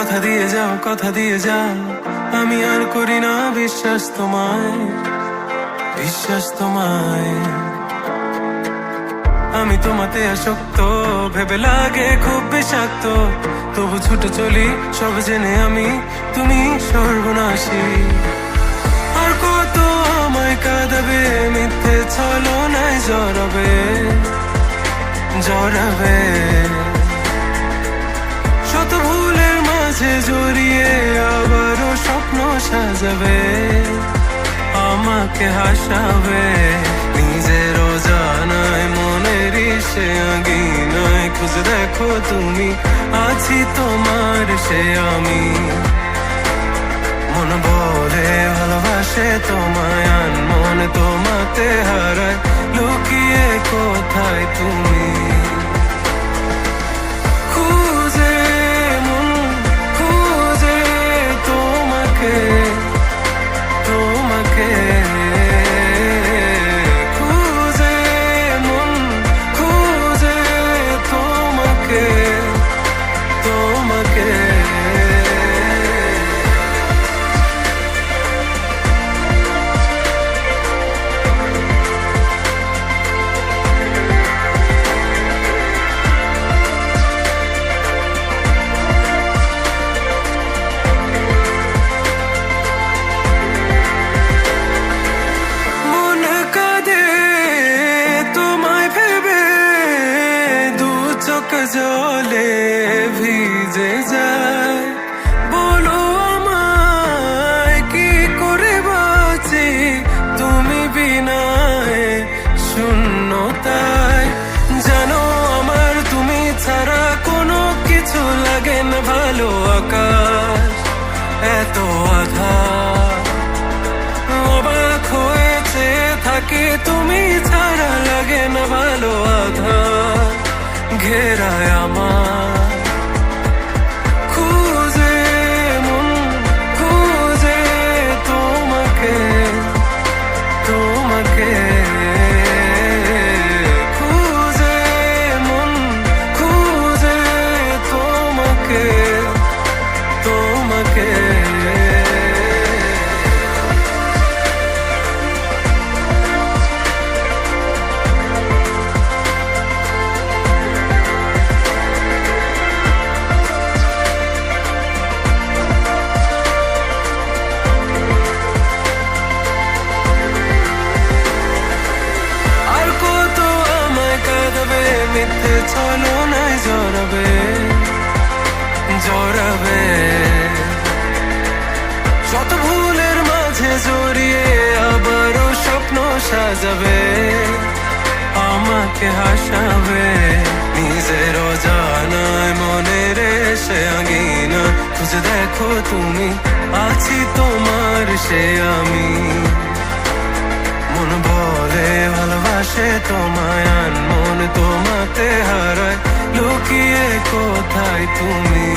কথা দিয়ে যাও, আমি আর করি না বিশ্বাস তোমায়। আমি তোমাতে আসক্ত, ভেবে লাগে খুব বিষাক্ত, তবু ছুটে চলি সব জেনে আমি তুমি সর্বনাশী। আর কত আমায় কাঁদাবে, মিথ্যে ছলনায় জড়াবে। শত ভুলের মাঝে জড়িয়ে আবারও স্বপ্ন সাজাবে, আমাকে হাসাবে। নিজেরও জানায় মনের সে আগিনায়, খুঁজে দেখো তুমি আছি তোমার সে আমি। মন বলে ভালোবাসে তোমায়, মন তোমাতে হারায়, লুকিয়ে কোথায় তুমি। খুঁজে মন খুঁজে তোমাকে খুঁজে মন খুঁজে তোমাকে। জলে ভিজে যায়, বলো আমায় কি করে বাঁচি তুমি বিনায় শূন্যতায়। জানো আমার তুমি ছাড়া কোনো কিছু লাগে না ভালো, আকাশ এত আধার। অবাক হয়েছে থাকি তুমি ছাড়া, লাগে না ভালো, আধার ঘেরায় আমার। খুঁজে মন খুঁজে তোমাকে খুঁজে মন খুঁজে তোমাকে। মিথ্যে ছলনায় জড়াবে। শত ভুলের মাঝে জড়িয়ে আবারও স্বপ্ন সাজাবে, আমাকে হাসাবে। নিজেরও জানায় মনের সে আগিনা, খুঁজে দেখো তুমি আছি তোমার সে আমি। মন বলে ভালোবাসে তোমায়, মন তোমাতে হারায়, লুকিয়ে কোথায় তুমি।